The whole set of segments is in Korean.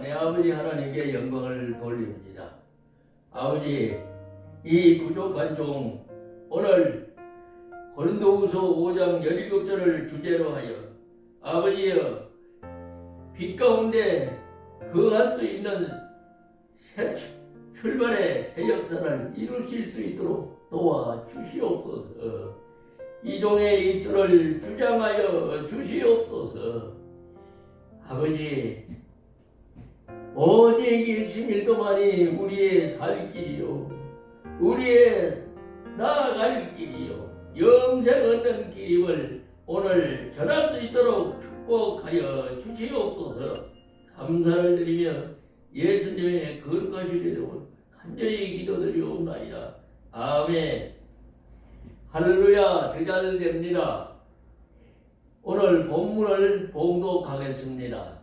내 아버지 하나님께 영광을 돌립니다. 아버지, 이 부족한 종 오늘 고린도후서 5장 17절을 주제로 하여 아버지여 빛 가운데 거할 수 있는 새 출발의 새 역사를 이루실 수 있도록 도와주시옵소서. 이 종의 입술을 주장하여 주시옵소서. 아버지, 오직 일심일도만이 우리의 살 길이요 우리의 나아갈 길이요 영생 얻는 길임을 오늘 전할 수 있도록 축복하여 주시옵소서. 감사를 드리며 예수님의 거룩하신 이름으로 간절히 기도드리옵나이다. 아멘. 할렐루야. 대잘됩니다. 오늘 본문을 봉독하겠습니다.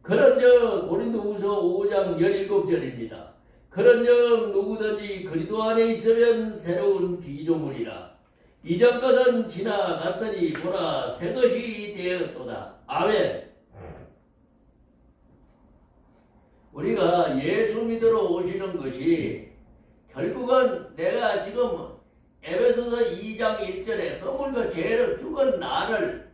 그런즉 고린도후서 5장 17절입니다. 그런즉 누구든지 그리스도 안에 있으면 새로운 피조물이라. 이전 것은 지나갔으니 보라 새 것이 되었도다. 아멘. 우리가 예수 믿으러 오시는 것이 결국은 내가 지금 에베소서 2장 1절에 허물과 죄를 죽은 나를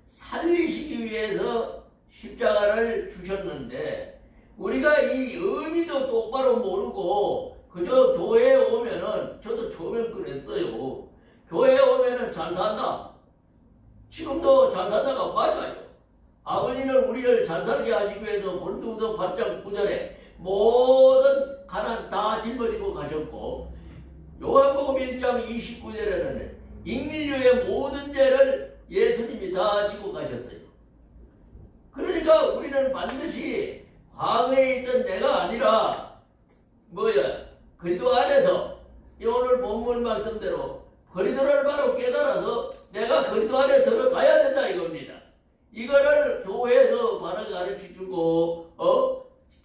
살리시기 위해서 십자가를 주셨는데 우리가 이 의미도 똑바로 모르고 그저 교회에 오면은 저도 처음엔 그랬어요. 교회에 오면은 잘 산다. 지금도 잘 산다가 맞아요. 아버지는 우리를 잘 살게 하시기 위해서 고린도후서 8장 9절에 모든 가난 다 짊어지고 가셨고 요한복음 1장 29절에는 인류의 모든 죄를 예수님이 다 지고 가셨어요. 그러니까 우리는 반드시 과거에 있던 내가 아니라 그리스도 안에서 오늘 본문 말씀대로 그리스도를 바로 깨달아서 내가 그리스도 안에 들어가야 된다 이겁니다. 이거를 교회에서 바로 가르쳐주고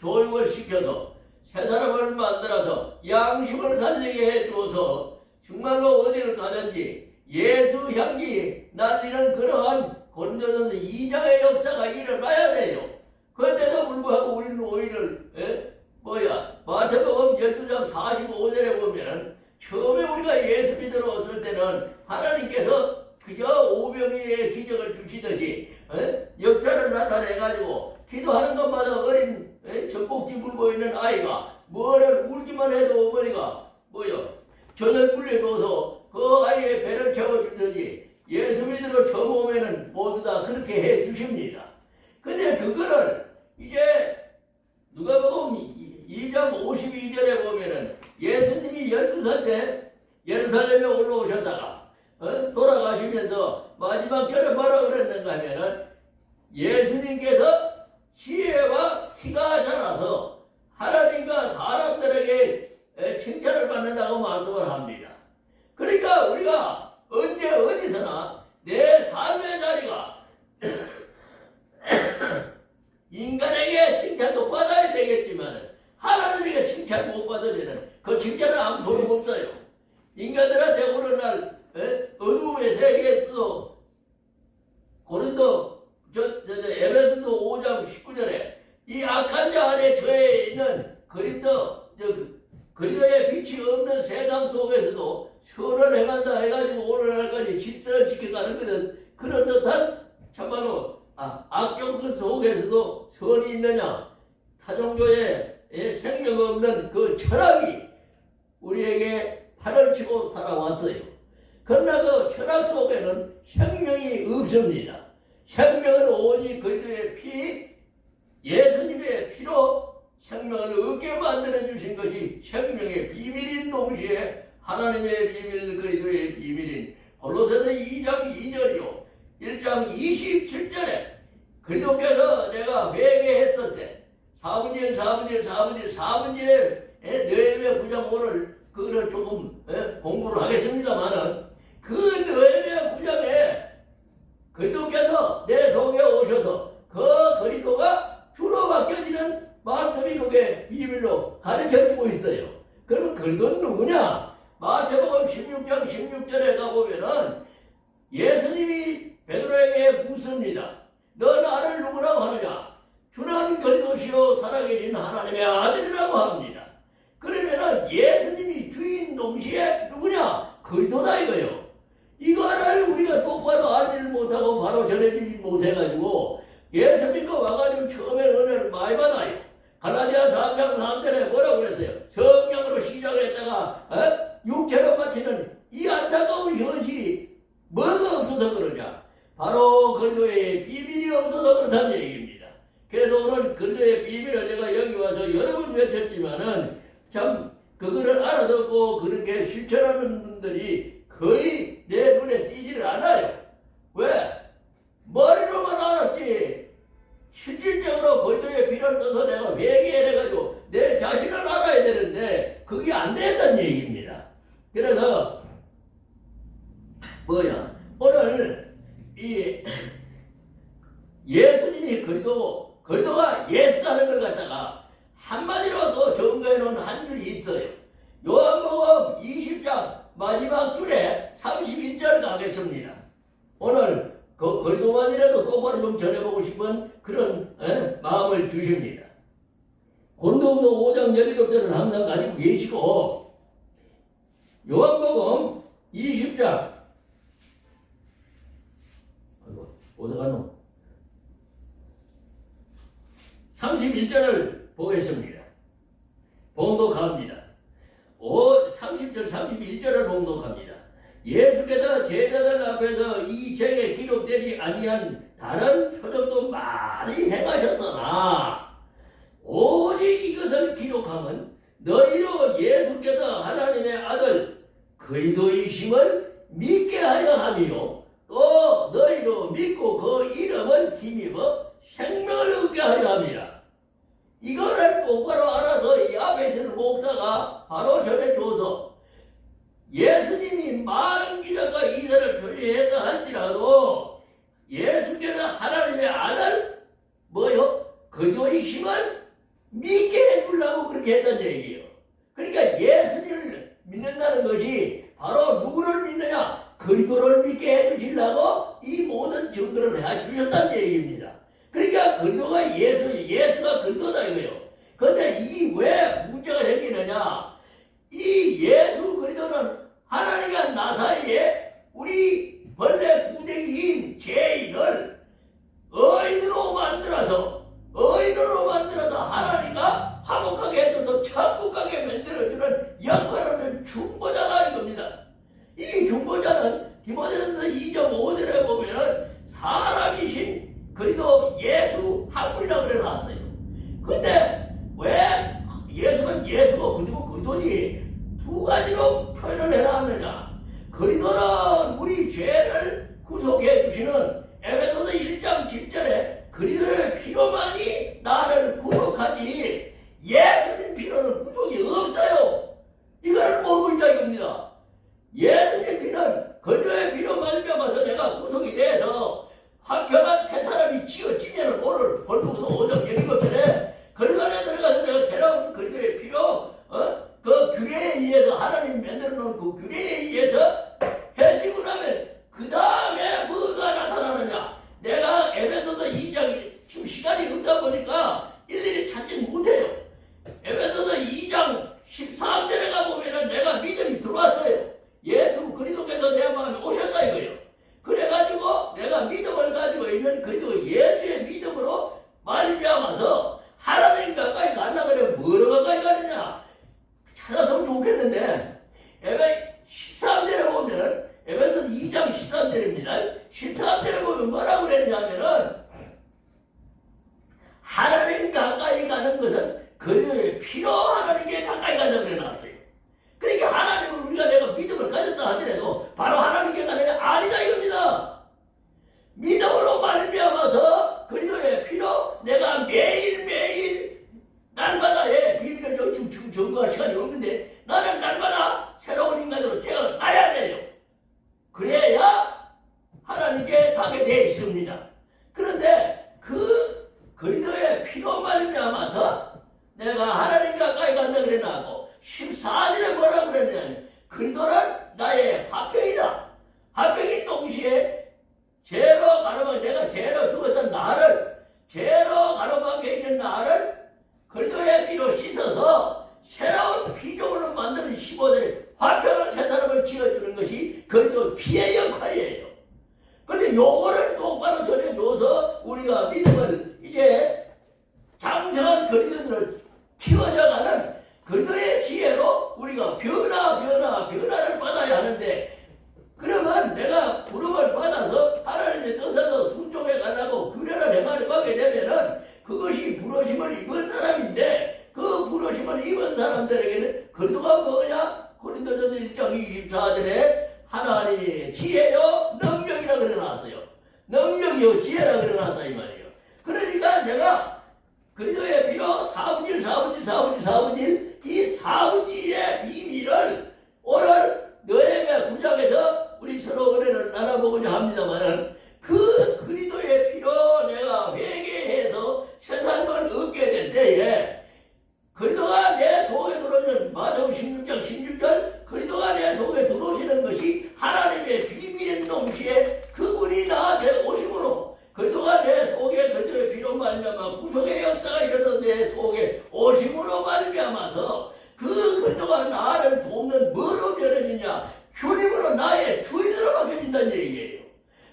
교육을 시켜서 새 사람을 만들어서 양심을 살리게 해주어서 정말로 어디를 가든지 예수 향기 날리는 그러한 고린도전서 2장의 역사가 일어나야 돼요. 그런데도 불구하고 우리는 오히려 마태복음 12장 45절에 보면은 처음에 우리가 예수 믿으러 왔을 때는 하나님께서 그저 오병이의 기적을 주시듯이 역사를 나타내가지고 기도하는 것마다 어린 젖꼭지 물고 있는 아이가 뭐를 울기만 해도 어머니가 젖을 불려줘서 그 아이의 배를 채워주듯이 예수 믿으러 처음 오면은 모두 다 그렇게 해 주십니다. 근데 그거를 이제 누가복음 2장 52절에 보면은 예수님이 12살 때 예루살렘에 올라오셨다가 돌아가시면서 마지막 절에 뭐라 그랬는가 하면은 예수님께서 지혜와 키가 자라서 하나님과 사람들에게 칭찬을 받는다고 말씀을 합니다. 그러니까 우리가 언제 어디서나 내 삶의 자리가 인간에게 칭찬도 받아야 되겠지만 하나님에게 칭찬 못 받으면 그 칭찬은 아무 소용없어요. 인간들한테 오늘날 어둠의 세계에서도 고린도 에베소서 5장 19절에 이 악한 자 안에 처해 있는 그리스도의 빛이 없는 세상 속에서도 선을 행한다 해가지고 오늘날까지 질서를 지켜가는 것은 그런 듯한 참말로 악정 그 속에서도 선이 있느냐 타종교의 생명 없는 그 철학이 우리에게 팔을 치고 살아왔어요. 그러나 그 철학 속에는 생명이 없습니다. 생명은 오직 그리스도의 피, 예수님의 피로 생명을 얻게 만들어 주신 것이 생명의 비밀인 동시에 하나님의 비밀, 그리스도의 비밀인 골로새서 2장 2절이요 1장 27절에 그리스도께서 내가 회개했을 때 4분절에 느헤미야 9장 5를 그거를 조금 공부를 하겠습니다만은 그 느헤미야 9장에 그리스도께서 내 속에 오셔서 그 그리스도가 주로 맡겨지는 말씀이 그게 비밀로 가르쳐주고 있어요. 그러면 그리스도는 누구냐? 마태복음 16장 16절에 가보면은 예수님이 베드로에게 묻습니다. 너 나를 누구라고 하느냐? 주는 그리스도 되시오 살아계신 하나님의 아들이라고 합니다. 그러면은 예수님이 주인 동시에 누구냐? 그리스도다 이거요. 이거를 우리가 똑바로 알지 못하고 바로 전해주지 못해가지고 예수님과 와가지고 처음에 은혜를 많이 받아요. 갈라디아 3장 3절에 뭐라고 그랬어요? 성령으로 시작을 했다가 육체로 마치는 이 안타까운 현실이 뭐가 없어서 그러냐? 바로 그리스도의 비밀이 없어서 그렇다는 얘기입니다. 그래서 오늘 그리스도의 비밀을 내가 여기 와서 여러 번 외쳤지만은 참 그거를 알아듣고 그렇게 실천하는 분들이 거의 내 눈에 띄지를 않아요. 왜? 머리로만 알았지 실질적으로 그리스도의 피를 떠서 내가 회개해가지고 내 자신을 알아야 되는데 그게 안 된다는 얘기입니다. 그래서 오늘 이 예수님이 그리스도가 예수라는 걸 갖다가 한마디로 또 점거해 놓은 한 줄이 있어요. 요한복음 20장 마지막 줄에 31절 가겠습니다. 오늘 그리스도만이라도 똑바로 좀 전해보고 싶은 그런 마음을 주십니다. 고린도후서 5장 17절은 항상 가지고 계시고 요한복음 20장 어디 갔노? 31절을 보겠습니다. 봉독합니다. 30절 31절을 봉독합니다. 예수께서 제자들 앞에서 이 책에 기록되지 아니한 다른 표적도 많이 행하셨으나 오직 이것을 기록함은 너희로 예수께서 하나님의 아들 그리스도이심을 믿게 하려 함이요 또 너희로 믿고 그 이름을 힘입어 생명을 얻게 하려 함이라. 이거를 똑바로 알아서 이 앞에 있는 목사가 바로 전해줘서 예수님이 많은 기적과 이사를 표시했다 할지라도 예수께서 하나님의 아들 그리스도이심을 믿게 해주려고 그렇게 했다는 얘기예요. 그러니까 예수님을 믿는다는 것이 바로 누구를 믿느냐? 그리스도를 믿게 해주시려고 이 모든 증거를 해주셨다는 얘기입니다. 그러니까 그리스도가 예수가 그리스도다 이거예요. 그런데 이 왜 문제가 생기느냐? 이 예수 그리스도는 하나님과 나 사이에 우리 본래 구대기인 죄인을 의인으로 만들어서 하나님과 화목하게 해줘서 천국 가게 만들어주는 역할을 중보자다 이겁니다. 이 중보자는 디모데전서 2장 5절에 보면은 사람이신 그리스도 예수 한 분이라고 그래 놨어요. 근데 왜 예수가 그리스도니 두 가지로 표현을 해놨느냐? 그리스도는 우리 죄를 구속해 주시는 에베소서 1장 10절에 그리스도의 피로만이 나를 구속하지 예수님 피로는 구속이 없어요. 이걸 모르고 있다 이겁니다. 예수님 피는 그리스도의 피로 말미암아서 내가 구속이 돼서 한평한 새 사람이 지어지면 오늘 골고서 5장 17절에 그리스도 안에 들어가서 내가 새로운 그리스도의 피로 그 규례에 의해서 하나님 만들어 놓은 그 규례에 의해서 해지고 나면 그 다음에 뭐가 나타나느냐? 내가 에베소서 2장 지금 시간이 없다 보니까 일일이 찾지 못해요. 에베소서 2장 13절에 가보면은 내가 믿음이 들어왔어요. 예수 그리스도께서 내 마음에 오셨다 이거예요. 그래가지고 내가 믿음을 가지고 있는 그리스도 예수의 믿음으로 말미암아서 하나님 가까이 가려고 그래. 뭐로 가까이 가느냐? 찾았으면 좋겠는데 13절에 보면은 에베소서 2장 13절입니다. 13절에 보면 뭐라고 그랬냐면은 하나님 가까이 가는 것은 그리스도의 피로 하나님께 가까이 간다고 그래놨어요. 그러니까 하나님을 우리가 내가 믿음을 가졌다 하더라도 바로 하나님께 가는 게 아니다 이겁니다. 믿음으로 말미암아서 그리스도의 피로 내가 매일매일 날마다 비밀을 지금 점거할 시간이 없는데 나는 날마다 새로운 인간으로 태어나야 돼요. 그래야 하나님께 가게 되어 있습니다. 그런데 그 그리스도의 피로 말미암아서 내가 하나님 가까이 간다 그래놨고 14절에 뭐라고 그랬냐면 그리스도는 나의 화평이다. 화평인 동시에 죄로 가로막혀 내가 죄로 죽었던 나를 죄로 가로막혀 있는 나를 그리스도를 키워져가는 그리스도의 지혜로 우리가 변화를 받아야 하는데, 그러면 내가 부름을 받아서 하나님의 뜻에서 순종해 가려고 규례를 행하게 되면은 그것이 부르심을 입은 사람인데, 그 부르심을 입은 사람들에게는 그리스도가 뭐냐? 고린도전서 1장 24절에 하나님의 지혜요 능력이라 그래놨어요. 능력이요 지혜라 그래놨다 이 말이에요. 그러니까 내가 그리스도의 비로 사분질 이 사분질의 비밀을 오늘 느헤미야 9장에서 우리 서로 은혜를 나눠보고자 합니다만은, 그 그리스도의 피로 내가 회개해서 새 삶을 얻게 될 때에 그리스도가 내 속에 들어오는 마태복음 16장 16절 그리스도가 내 속에 들어오시는 것이 하나님의 비밀인 동시에 그분이 나한테 오심으로 그리스도가 내 속에 그리스도의 피로 말미암아 구속의 역사가 일어나서 내 속에 오심으로 말미암아서 그 그리스도가 나를 돕는 뭐로 변해지냐? 주님으로 나의 주인으로 바뀌어진다는 얘기예요.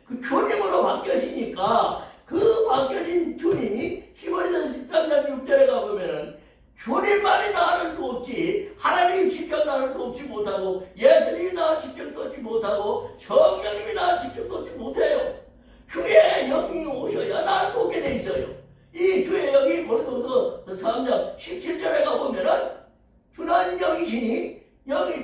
그 주님으로 바뀌어지니까 그 바뀌어진 주님이 히브리서 13장 6절에 가보면은 주님만이 나를 돕지 하나님이 직접 나를 돕지 못하고 예수님이 나를 직접 돕지 못하고 성령님이 나를 직접 돕지 못해요. 주의 영이 오셔야 나를 돕게 돼 있어요. 이 주의 영이 고린도서 3장 17절에 가보면은 주는 영이시니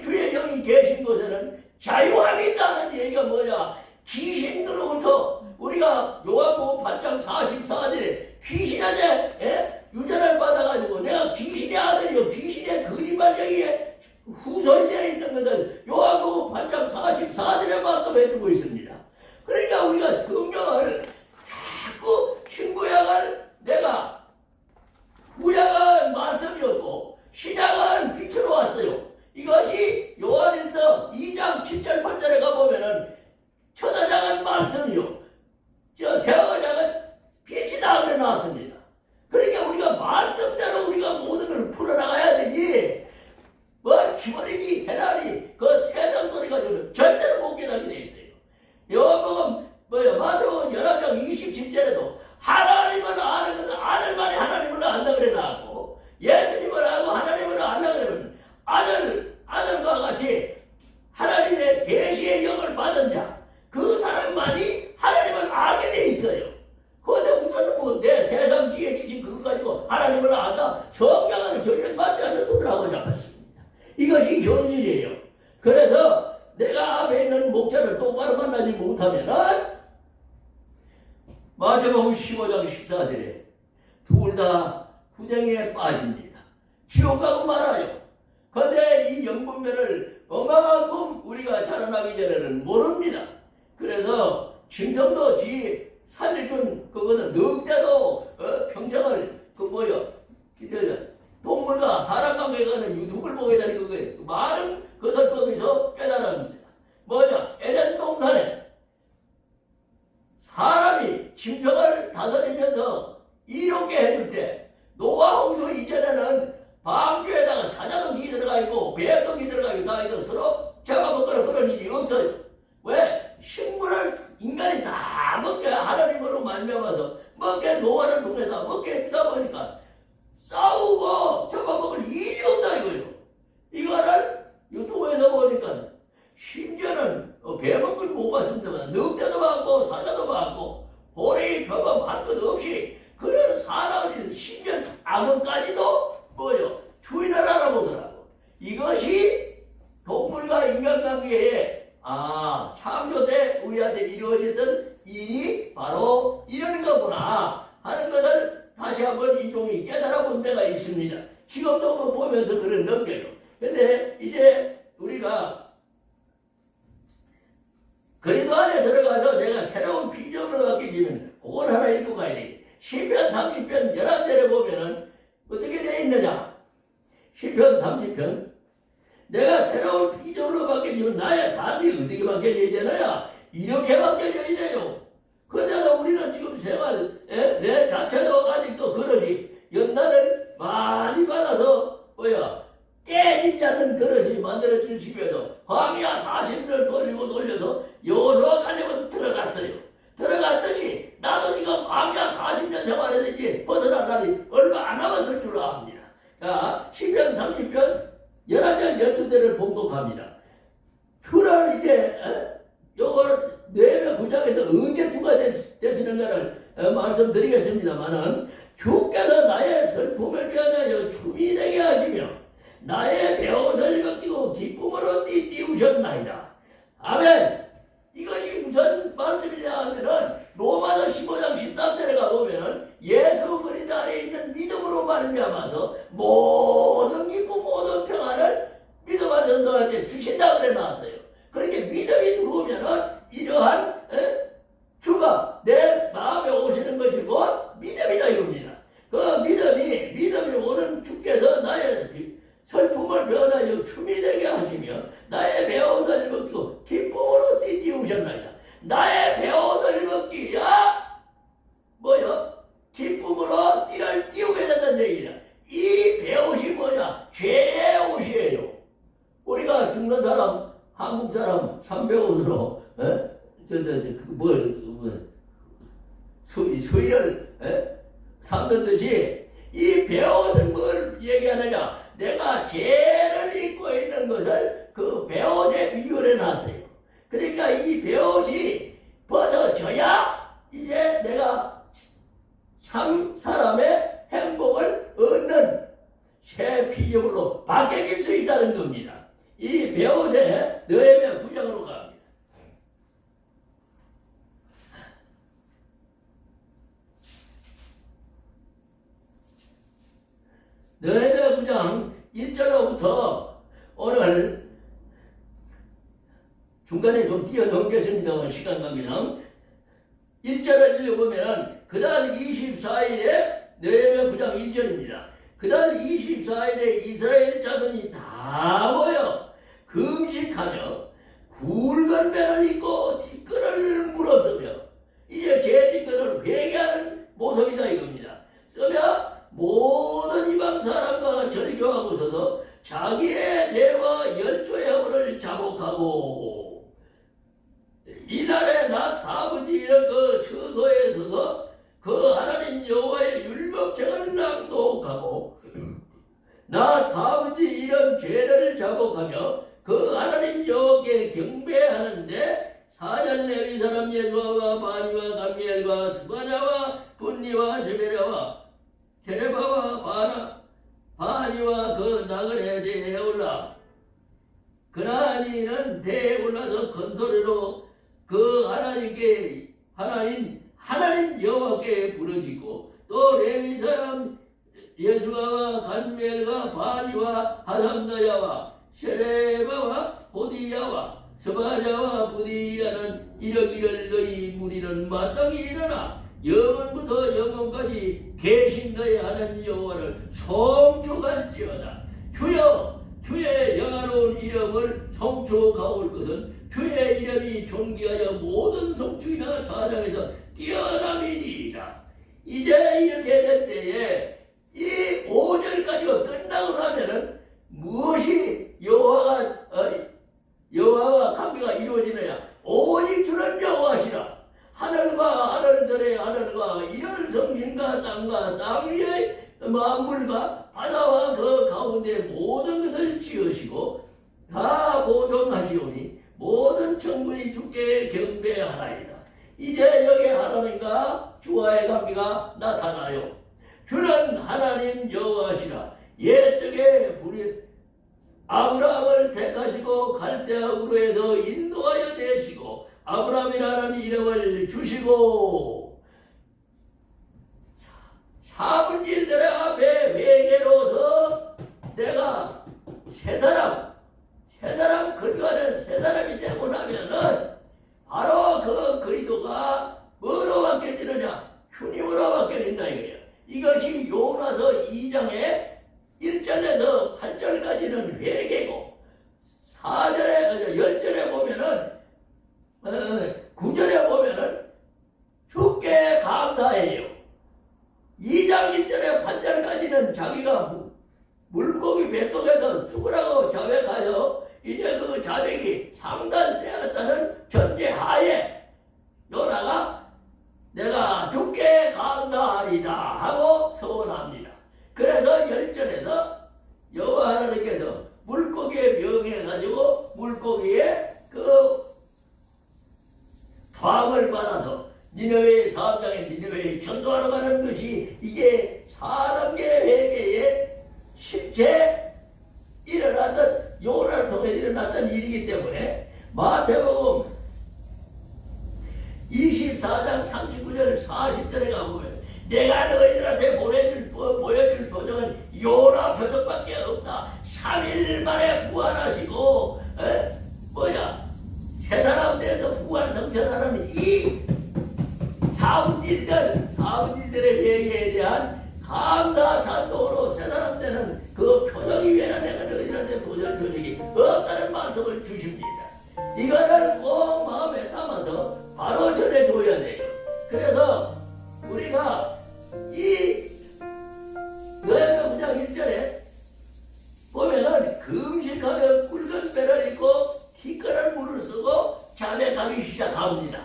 주의 영이 계신 곳에는 자유함이 있다는 얘기가 뭐냐? 귀신으로부터 우리가 요한복음 8장 44절에 귀신한테 유전을 받아가지고 내가 귀신의 아들이요 귀신의 거짓말쟁이에 후손이 되어 있는 것을 요한복음 8장 44절에 말씀해주고 있습니다. 그러니까 우리가 성경을 자꾸 신구약을 내가 구약은 말씀이었고 신약은 빛으로 왔어요. 이것이 요한일서 2장 7절 8절에 가보면은 천하장은 말씀이요 세어장은 빛이다 그래 나왔습니다. 그러니까 우리가 말씀대로 우리가 모든 걸 풀어나가야 되지, 뭐 기버리기 해라리 그 세상 소리 가지고는 절대로 못 깨닫게 돼 있어요. 요한복음 마태복음 11장 27절에도 하나님을 아는 것은 아는 말이 하나님을 안다 그래 나왔고, 예수님을 알고 하나님을 안다 그러면 아들과 같이 하나님의 계시의 영을 받은 자 그 사람만이 하나님을 알게 돼 있어요. 그런데 무슨 내 세상 지혜 지식 그거 가지고 하나님을 안다, 성경은 전혀 맞지 않는 소리를 하고자 하십니다. 이것이 현실이에요. 그래서 내가 앞에 있는 목자를 똑바로 만나지 못하면은 마태복음 15장 14절에 둘 다 후정에 빠집니다. 지옥 가고 말아요. 그런데 이 영분별을 얼마만큼 우리가 자라나기 전에는 모릅니다. 그래서 짐승도 지 살려준 그거는 늑대도 평생을 동물과 사람 관계가는 유튜브를 보게 되는 그거예요. 많은 것을 거기서 깨달았습니다. 뭐냐? 에덴 동산에 사람이 짐승을 다스리면서 이롭게 해줄 때 노아 홍수 이전에는 방주에다가 사자독이 들어가 있고 뱀독이 들어가 있고 다 이거 서로 잡아먹거나 그런 일이 없어요. 왜? 식물을 인간이 다 먹게 하나님으로 말미암아서 먹게 노아를 통해서 먹게 해주다 보니까 싸우고 잡아먹을 일이 없다 이거예요. 이거를 유튜브에서 보니까 심지어는 뱀은 걸 못 봤습니다만 늑대도 봤고 사자도 봤고 고래의 표범 할 것 없이 그런 사람이 심지어 악어까지도 주인을 알아보더라고. 이것이 동물과 인간관계에 창조 때 우리한테 이루어지던 일이 바로 이런 거구나 하는 것을 다시 한번 이종이 깨달아 본 데가 있습니다. 지금도 그거 보면서 그런 느껴요. 근데 이제 우리가 그리스도 안에 들어가서 내가 새로운 비전을 갖게 되면 그걸 하나 읽고 가야 돼. 시편 30편 11절에 보면은 어떻게 되어 있느냐? 시편 30편 내가 새로운 비전으로 바뀌어지면 나의 삶이 어떻게 바뀌어져야 되나요? 이렇게 바뀌어져야 돼요. 그런데 우리는 지금 생활 내 자체도 아직도 그러지 연단을 많이 받아서 깨지지 않는 그릇이 만들어 주시면서 광야 40년을 돌려서 여호수아 갈렙은 들어갔어요. 들어갔듯이 나도 지금 광야 40년 생활해서 이제 이제 벗어날 날이 얼마 안 남았을 줄 압니다. 자, 시편 30편 11장 12절을 봉독합니다. 휴를 이제 요걸 뇌며 구장에서 언제 주가 되시는가를 말씀드리겠습니다만은 주께서 나의 슬픔을 변하여 춤이 되게 하시며 나의 배옷을 벗기고 기쁨으로 띄우셨나이다. 아멘. 이것이 무슨 말씀이냐 하면은 로마서 15장 13절에 가보면은 예수 그리스도 안에 있는 믿음으로 말미암아서 모든 기쁨 모든 평안을 믿음 안에서 너한테 주신다 그래 나왔어요. 그렇게 믿음이 들어오면은 이러한 주가 내 마음에 오시는 것이 곧 믿음이다 이겁니다. 그 믿음이 오는 주께서 나의 슬픔을 변하여 춤이 되게 하시며 나의 배옷을 벗기고 기쁨으로 띄우셨나이다. 나의 배옷을 벗기야 뭐요? 기쁨으로 띠를 띄우게 된다는 얘기다. 이 배옷이 뭐냐? 죄의 옷이에요. 우리가 죽는 사람 한국 사람 300원으로 수의를 삼는 듯이 이 배옷은 뭘 얘기하느냐? 내가 죄를 입고 있는 것을 그 배옷에 비유해 놨어요. 그러니까 이 배옷이 벗어져야 이제 내가 참 사람의 행복을 얻는 새 피조물로 바뀌어질 수 있다는 겁니다. 이 배옷에 느헤미야 9장으로 갑니다. 느헤미야 9장 1절로부터 오늘 중간에 좀 뛰어넘겠습니다만 시간 관계상 1절을 읽어보면 그달 24일에 느헤미야 9장 1절입니다. 그달 24일에 이스라엘 자손이 다 모여 금식하며 굵은 배를 입고 티끌을 물었으며 이제 제 티끌을 회개하는 모습이다 이겁니다. 그러면 모든 이방 사람과 절교하고 서서 자기의 죄와 열조의 허물을 자복하고 이날에 낮 사부지는 그 처소에 서서 그 하나님 여호와의 율법책을 낭독하고 낮 사부지 이런 죄를 자복하며 그 하나님 여호와께 경배하는데 사전 레위 사람 예수아와 바니와 감미엘과 스바냐와 분니와 세베랴와 세레바와 바니와 그 나그네 대에 올라 그나니는 대에 올라서 큰 소리로 그 하나님 여호와께 부르짖고 또 레위 사람 예수아와 감미엘과 바니와 하삼다야와 세레바와 보디야와 스바냐와 부디야는 이러기를 너희 무리는 마땅히 일어나 영원부터 영원까지 계신 너희 하나님 여호와를 송축할지어다. 주여 주의 영화로운 이름을 송축하올 것은 주의 이름이 존귀하여 모든 송축이나 사장에서 뛰어남이니이다. 이제 이렇게 될 때에 이 5절까지가 끝나고 나면은 무엇이 여호와와 관계가 이루어지느냐? 오직 주는 여호와시라. 하늘과 하늘들의 하늘과 이런 성신과 땅과 땅 위의 만물과 바다와 그 가운데 모든 것을 지으시고 다 보존하시오니 모든 천군이 주께 경배하나이다. 이제 여기 하나님과 주와의 관계가 나타나요. 주는 하나님 여호와시라. 옛적에 아브라함을 택하시고 갈대아 우르에서 인도하여 내시고 아브라함이라는 이름을 주시고 사분질들의 앞에 회개로서 내가 새 사람 그리하는 새 사람이 되고 나면은 바로 그 그리도가 뭐로 바뀌어지느냐? 주님으로 바뀌어진다 이거예요. 이것이 요나서 2장의 1절에서 8절까지는 회개고 4절에 10절에 보면은 9절에 보면은 주께 감사해요. 2장 1절에 8절까지는 자기가 물고기 뱃속에서 죽으라고 자백하여 이제 그 자백이 상달되었다는 전제하에 요나가 내가 주께 감사 감사하리다 하고 서원합니다. 그래서 열전에서 여호와 하나님께서 물고기에 명해가지고 물고기에 그 토함을 받아서 니느웨의 사업장에 니느웨에 전도하러 가는 것이 이게 사람계 회개의 실제 일어났던 요나를 통해 일어났던 일이기 때문에 마태복음 24장 39절 40절에 가보면 내가 너희들한테 보여줄 표적은 요나 표적밖에 없다. 3일 만에 부활하시고 세 사람 돼서 부활 성천하는 이 사분들의 회개에 대한 감사 찬송으로 세 사람 되는 그 표적이 외에는 내가 너희들한테 보여줄 표적이 없다는 말씀을 주십니다. 이거를 꼭 마음에 담아서 바로 전해줘야 돼요. 그래서 우리가 이 너희가 문장 1절에 보면은 금식하며 굵은 배를 입고 티끌은 물을 쓰고 자백하기 시작합니다.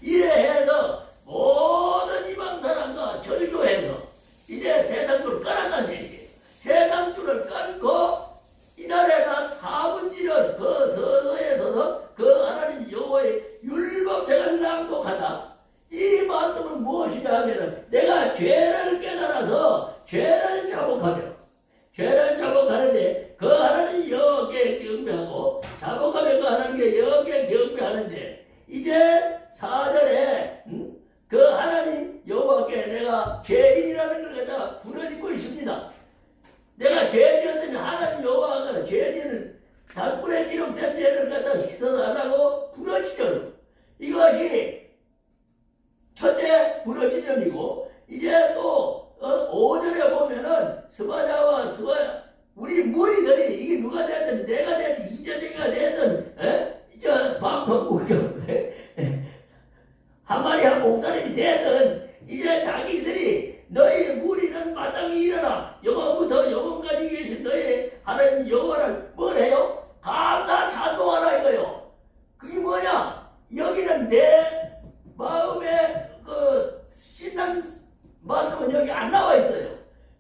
이래 해서 모든 이방 사람과 절교해서 이제 세상줄을 깔았다는 얘기예요. 세상줄을 깔고 이날에가 4분지를 그 서서에 서서 그 하나님 여호와의 율법책을 낭독하다. 이 말씀은 무엇이냐 하면은 내가 죄를 깨달아서 죄를 자복하는데 그 하나님 여호와께 경배하고 자복하면 그 하나님께 여호와께 경배하는데 이제 4절에 그 하나님 여호와께 내가 죄인이라는 걸 갖다가 부르짖고 있습니다. 내가 죄 지었으면 하나님 여호와가 죄 지는 단불에 기록된 죄를 갖다 씻어달라고 부르짖죠. 이것이 첫째 부르짖음이고 이제 또 5절에 보면은 스바냐와 우리 무리들이 이게 누가 되든 내가 되든 이자적이가 되든 방통국경 하마리아 목사님이 되든 이제 자기들이 너희 무리는 마땅히 일어나 영원부터 영원까지 계신 너희 하나님 여호와를 뭘 해요? 감사 찬송하라 이거요. 그게 뭐냐? 여기는 내 마음에 그 신난 말씀은 여기 안 나와 있어요.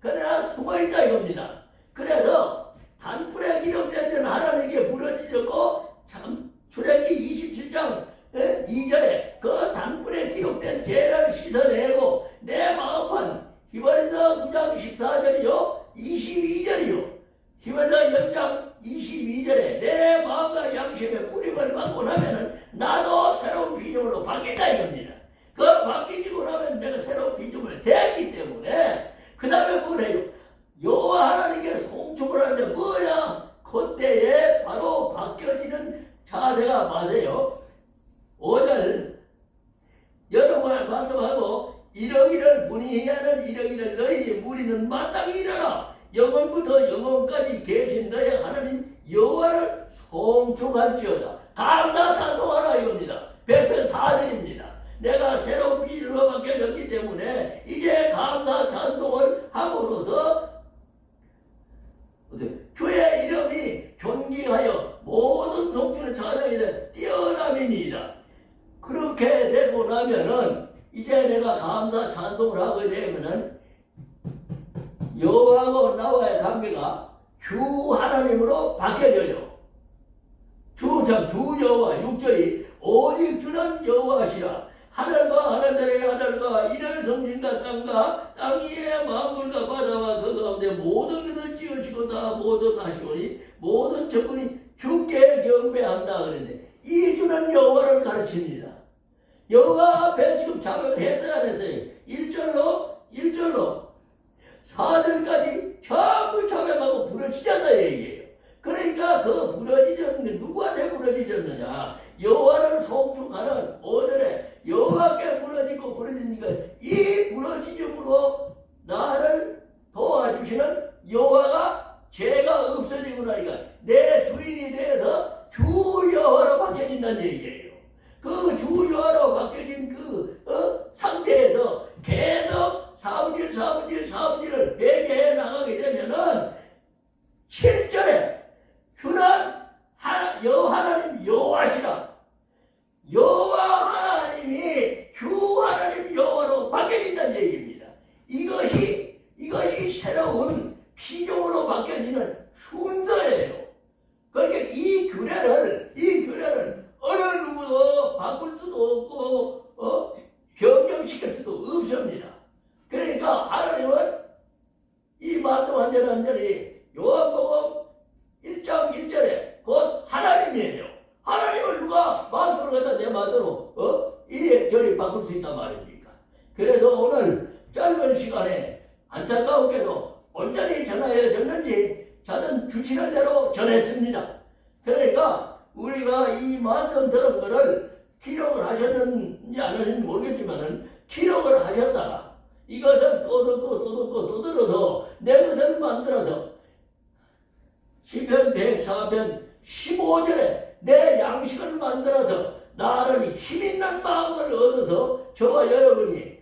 그러나 숨어 있다 이겁니다. 그래서 단불에 기록된 데는 하나님께 부르짖었고 참 출애기 27장 2절에 그 단불에 기록된 죄를 씻어내고 내 마음판 히브리서 9장 14절이요 22절이요 히브리서 10장 22절에 내 마음과 양심에 뿌림을 받고 나면은 나도 새로운 피조물로 바뀐다 이겁니다. 그 바뀌지고 나면 내가 새로운 피조물이 되었기 때문에 그 다음에 뭘 해요? 여호와 하나님께 송축을 하는데 뭐냐? 그때에 바로 바뀌어지는 자세가 마세요. 5절 여러분 말씀하고 이러기를 분이하는 이러기를 너희의 무리는 마땅히 일어나 영원부터 영원까지 계신 너희 하나님 여호와를 송축할지어다. 감사 찬송하라 이겁니다. 100편 4절입니다. 내가 새로운 비유로 바뀌어졌기 때문에 이제 감사 찬송을 함으로써 주의 이름이 존귀하여 모든 성주는 찬양이 돼 뛰어남이니이다. 그렇게 되고 나면은 이제 내가 감사 찬송을 하게 되면은 여호와하고 나와의 관계가 주 하나님으로 바뀌어져요. 주 여호와 6절이 오직 주는 여호와시라. 하늘과 하늘들의 하늘과 이를 성신과 땅과 땅 위의 만물과 바다와 그 가운데 모든 것을 지으시고 다 모든 하시오니 모든 천군이 주께 경배한다 그랬는데 이 주는 여호와를 가르칩니다. 여호와 앞에 지금 자백을 했어야 안 했어요? 1절로 4절까지 전부 자백하고 부르짖었다 얘기예요. 그러니까 그 부르짖은 게 누구한테 부르짖었느냐? 여호와를 송축하는 5절에 여호와께 부르짖으니까 이 부르짖음으로 나를 도와주시는 여호와가 죄가 없어지고 나니까 내 주인이 돼서 주 여호와로 바뀌어진다는 얘기예요. 그 주 여호와로 바뀌어진 그 상태에서 계속 사분질을 회개해 나가게 되면은 7절에 주는 하나님 여호와시라. 여호와 하나님이 주 하나님 여호와로 바뀌어진다는 얘기입니다. 지키는 순서예요. 그러니까 이 규례를 어느 누구도 바꿀 수도 없고 변경시킬 수도 없습니다. 그러니까 하나님은 이 말씀 한 절이 요한복음 1장 1절에 곧 하나님이에요. 하나님을 누가 말씀을 갖다 내 말대로 이리저리 바꿀 수 있단 말입니까? 그래서 오늘 짧은 시간에 안타까우게도 온전히 전하여졌는지 저는 주시는 대로 전했습니다. 그러니까 우리가 이 말씀 들은 거를 기록을 하셨는지 안 하셨는지 모르겠지만은 기록을 하셨다가 이것을 또 듣고 들어서 내 것을 만들어서 시편 104편 15절에 내 양식을 만들어서 나를 힘있는 마음을 얻어서 저와 여러분이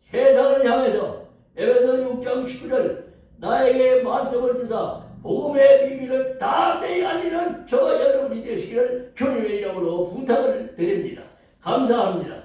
세상을 향해서 에베소 6장 19절 나에게 말씀을 주사 복음의 비밀을 담대히 알리는 저와 여러분이 되시기를 주님의 이름으로 부탁을 드립니다. 감사합니다.